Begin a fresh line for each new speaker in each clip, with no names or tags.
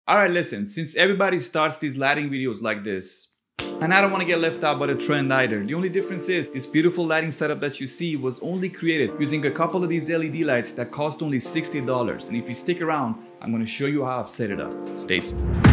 Alright, listen, since everybody starts these lighting videos like this, and I don't want to get left out by the trend either. The only difference is, this beautiful lighting setup that you see was only created using a couple of these LED lights that cost only $60. And if you stick around, I'm going to show you how I've set it up. Stay tuned.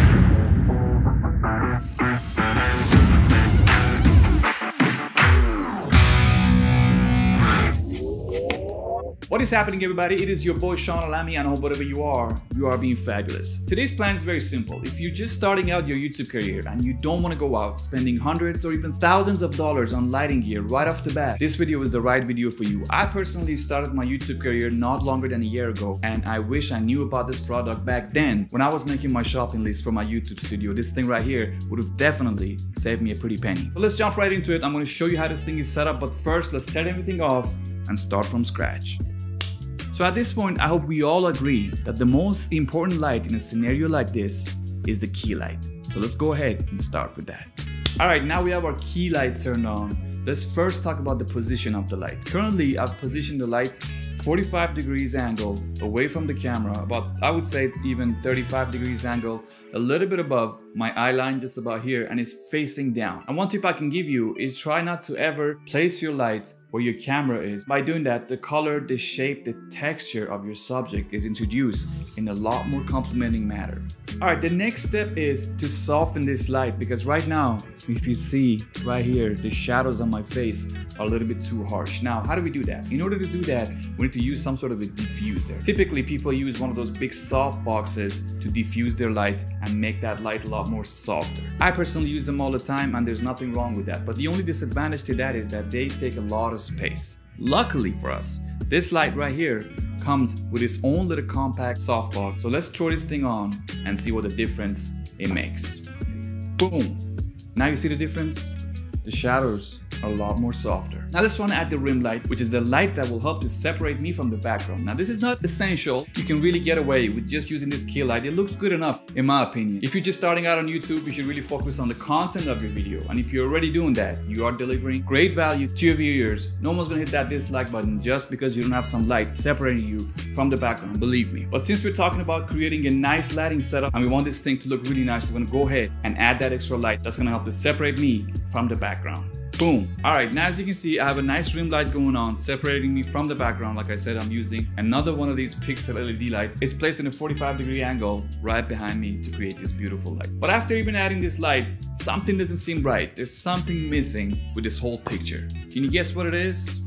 What is happening, everybody? It is your boy Sean Alami, and I hope whatever you are being fabulous. Today's plan is very simple. If you're just starting out your YouTube career and you don't want to go out spending hundreds or even thousands of dollars on lighting gear right off the bat, this video is the right video for you. I personally started my YouTube career not longer than a year ago, and I wish I knew about this product back then when I was making my shopping list for my YouTube studio. This thing right here would have definitely saved me a pretty penny. But let's jump right into it. I'm going to show you how this thing is set up, but first let's turn everything off and start from scratch. So at this point, I hope we all agree that the most important light in a scenario like this is the key light. So let's go ahead and start with that. Alright, now we have our key light turned on. Let's first talk about the position of the light. Currently, I've positioned the light 45 degrees angle away from the camera, about, I would say, even 35 degrees angle, a little bit above my eye line, just about here, and it's facing down. And one tip I can give you is try not to ever place your light where your camera is. By doing that, the color, the shape, the texture of your subject is introduced in a lot more complementing manner. Alright, the next step is to soften this light, because right now, if you see right here, the shadows on my face are a little bit too harsh. Now, how do we do that? In order to do that, we need to use some sort of a diffuser. Typically, people use one of those big soft boxes to diffuse their light and make that light a lot more softer. I personally use them all the time, and there's nothing wrong with that. But the only disadvantage to that is that they take a lot of space. Luckily for us, this light right here comes with its own little compact softbox. So let's throw this thing on and see what the difference it makes. Boom! Now you see the difference? The shadows are a lot more softer. Now let's try and add the rim light, which is the light that will help to separate me from the background. Now this is not essential. You can really get away with just using this key light. It looks good enough, in my opinion. If you're just starting out on YouTube, you should really focus on the content of your video. And if you're already doing that, you are delivering great value to your viewers. No one's gonna hit that dislike button just because you don't have some light separating you from the background, believe me. But since we're talking about creating a nice lighting setup and we want this thing to look really nice, we're gonna go ahead and add that extra light that's gonna help to separate me from the background. Boom. Alright, now as you can see, I have a nice rim light going on, separating me from the background. Like I said, I'm using another one of these pixel LED lights. It's placed in a 45-degree angle right behind me to create this beautiful light. But after even adding this light, something doesn't seem right. There's something missing with this whole picture. Can you guess what it is?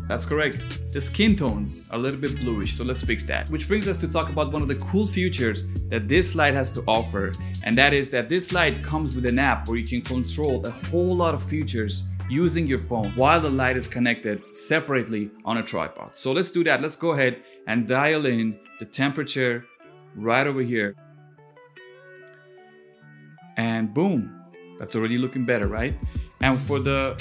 That's correct. The skin tones are a little bit bluish, so let's fix that. Which brings us to talk about one of the cool features that this light has to offer, and that is that this light comes with an app where you can control a whole lot of features using your phone while the light is connected separately on a tripod. So let's do that. Let's go ahead and dial in the temperature right over here. And boom, that's already looking better, right? And for the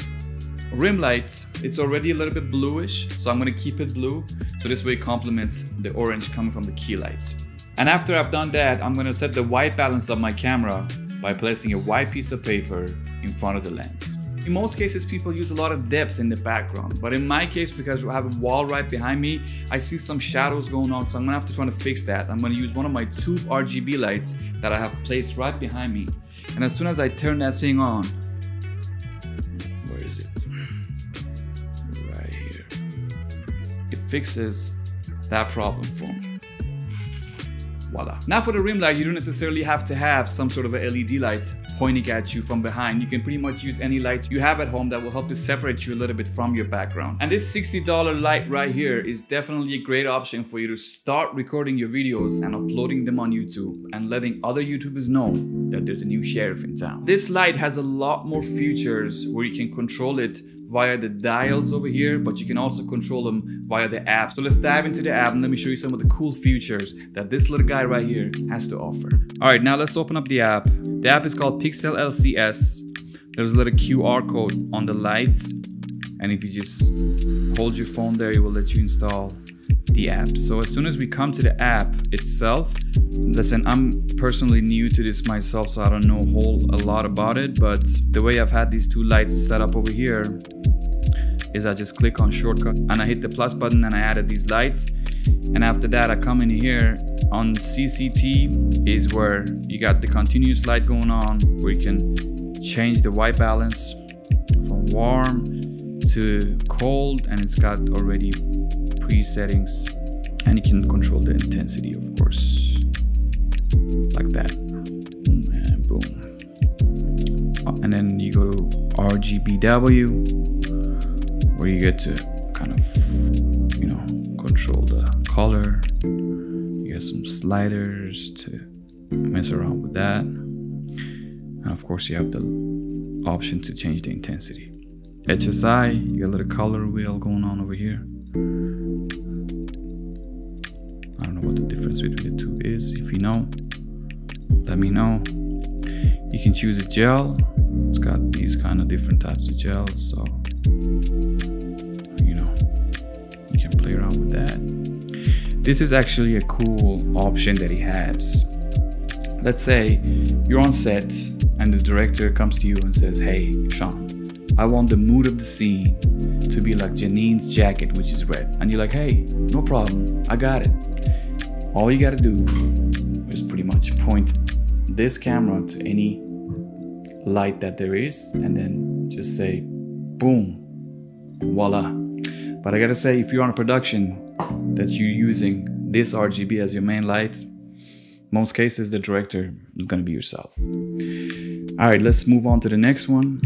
rim light, it's already a little bit bluish, so I'm going to keep it blue, so this way it complements the orange coming from the key light. And after I've done that, I'm going to set the white balance of my camera by placing a white piece of paper in front of the lens. In most cases, people use a lot of depth in the background, but in my case, because I have a wall right behind me, I see some shadows going on, so I'm going to have to try to fix that. I'm going to use one of my two RGB lights that I have placed right behind me, and as soon as I turn that thing on, where is it? Right here. It fixes that problem for me. Voila. Now for the rim light, you don't necessarily have to have some sort of a LED light pointing at you from behind. You can pretty much use any light you have at home that will help to separate you a little bit from your background. And this $60 light right here is definitely a great option for you to start recording your videos and uploading them on YouTube and letting other YouTubers know that there's a new sheriff in town. This light has a lot more features where you can control it via the dials over here, but you can also control them via the app. So let's dive into the app and let me show you some of the cool features that this little guy right here has to offer. All right, now let's open up the app. The app is called Pixel LCS. There's a little QR code on the lights, and if you just hold your phone there, it will let you install the app. So as soon as we come to the app itself, listen, I'm personally new to this myself, so I don't know a lot about it, but the way I've had these two lights set up over here, is I just click on shortcut and I hit the plus button and I added these lights. And after that, I come in here on CCT is where you got the continuous light going on, where you can change the white balance from warm to cold, and it's got already pre-settings, and you can control the intensity, of course, like that. And boom. And then you go to RGBW, where you get to kind of, you know, control the color. You get some sliders to mess around with that, and of course you have the option to change the intensity. HSI, you got a little color wheel going on over here. I don't know what the difference between the two is. If you know, let me know. You can choose a gel. It's got these kind of different types of gels, so you know, you can play around with that. This is actually a cool option that he has. Let's say you're on set and the director comes to you and says, "Hey, Sean, I want the mood of the scene to be like Janine's jacket, which is red." And you're like, "Hey, no problem, I got it." All you gotta do is pretty much point this camera to any light that there is, and then just say, boom, voila. But I gotta say, if you're on a production that you're using this RGB as your main light, most cases the director is gonna be yourself. All right, let's move on to the next one,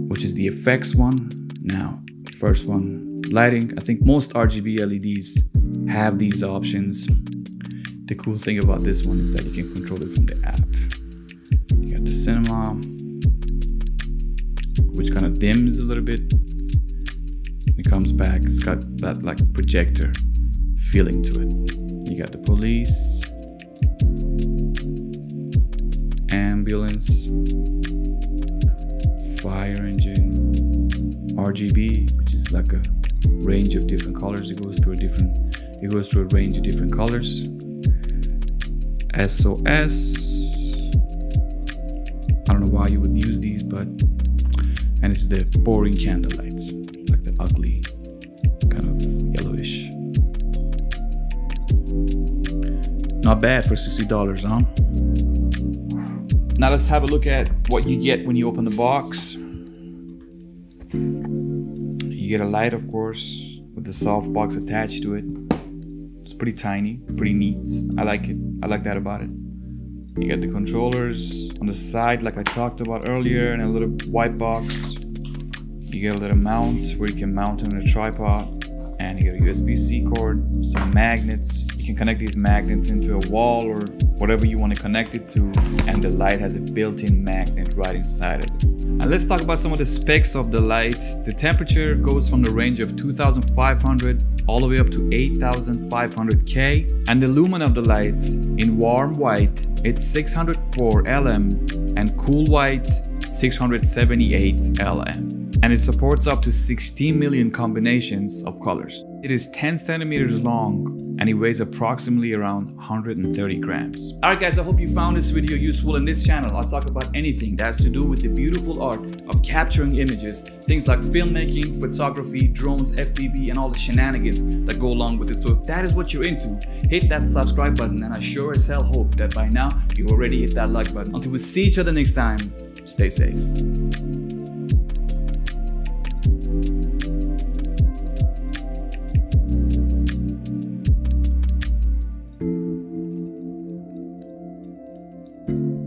which is the effects one. Now, first one, lighting. I think most RGB LEDs have these options. The cool thing about this one is that you can control it from the app. You got the cinema, which kind of dims a little bit. It comes back, it's got that like projector feeling to it. You got the police, ambulance, fire engine, RGB, which is like a range of different colors. It goes through a range of different colors. SOS. I don't know why you would use these, but, and it's the boring candle lights, like the ugly kind of yellowish. Not bad for $60, huh? Now let's have a look at what you get when you open the box. You get a light, of course, with the soft box attached to it. It's pretty tiny, pretty neat. I like it. I like that about it. You get the controllers on the side like I talked about earlier, and a little white box. You get a little mounts where you can mount them on a tripod, and you get a USB-C cord, some magnets. You can connect these magnets into a wall or whatever you want to connect it to, and the light has a built-in magnet right inside of it. Now let's talk about some of the specs of the lights. The temperature goes from the range of 2500 all the way up to 8500 K, and the lumen of the lights in warm white, it's 604 LM, and cool white 678 LM. And it supports up to 16 million combinations of colors. It is 10 centimeters long, and it weighs approximately around 130 grams. Alright guys, I hope you found this video useful. In this channel, I'll talk about anything that has to do with the beautiful art of capturing images, things like filmmaking, photography, drones, FPV, and all the shenanigans that go along with it. So if that is what you're into, hit that subscribe button, and I sure as hell hope that by now you've already hit that like button. Until we see each other next time, stay safe. Thank you.